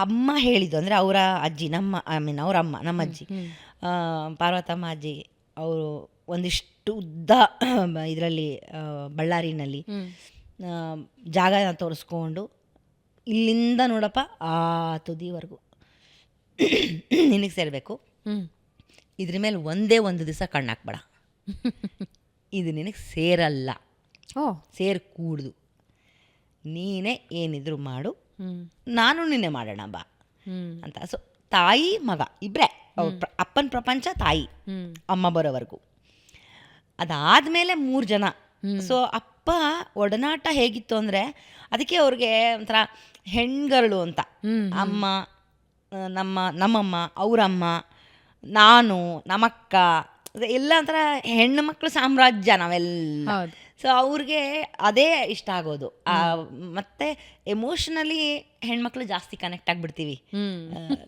ಅಮ್ಮ ಹೇಳಿದ್ದು ಅಂದರೆ ಅವರ ಅಜ್ಜಿ ಅವ್ರ ಅಮ್ಮ ನಮ್ಮ ಅಜ್ಜಿ ಪಾರ್ವತಮ್ಮ ಅಜ್ಜಿ ಅವರು ಒಂದಿಷ್ಟು ಉದ್ದ ಇದರಲ್ಲಿ ಬಳ್ಳಾರಿನಲ್ಲಿ ಜಾಗನ ತೋರಿಸ್ಕೊಂಡು ಇಲ್ಲಿಂದ ನೋಡಪ್ಪ ಆ ತುದಿವರೆಗೂ ನಿನಗೆ ಸೇರಬೇಕು, ಇದ್ರ ಮೇಲೆ ಒಂದೇ ಒಂದು ದಿವಸ ಕಣ್ಣಾಕ್ಬೇಡ, ಇದು ನಿನಗೆ ಸೇರಲ್ಲ, ಸೇರ್ಕೂಡ್ದು, ನೀನೇ ಏನಿದ್ರು ಮಾಡು, ನಾನು ನಿನ್ನೆ ಮಾಡೋಣ ಬಾ ಅಂತ. ಸೊ ತಾಯಿ ಮಗ ಇಬ್ಬರೇ, ಅಪ್ಪನ ಪ್ರಪಂಚ ತಾಯಿ ಅಮ್ಮ ಬರೋವರೆಗೂ. ಅದಾದಮೇಲೆ 3 ಜನ. ಸೊ ಅಪ್ಪ ಒಡನಾಟ ಹೇಗಿತ್ತು ಅಂದರೆ ಅದಕ್ಕೆ ಅವ್ರಿಗೆ ಒಂಥರ ಹೆಣ್ಗರಳು ಅಂತ. ಅಮ್ಮ, ನಮ್ಮಮ್ಮ, ಅವರಮ್ಮ, ನಾನು, ನಮ್ಮಕ್ಕ ಎಲ್ಲ ಒಂಥರ ಹೆಣ್ಣು ಮಕ್ಕಳು ಸಾಮ್ರಾಜ್ಯ ನಾವೆಲ್ಲ. ಸೊ ಅವ್ರಿಗೆ ಅದೇ ಇಷ್ಟ ಆಗೋದು. ಮತ್ತು ಎಮೋಷ್ನಲಿ ಹೆಣ್ಮಕ್ಳು ಜಾಸ್ತಿ ಕನೆಕ್ಟ್ ಆಗಿಬಿಡ್ತೀವಿ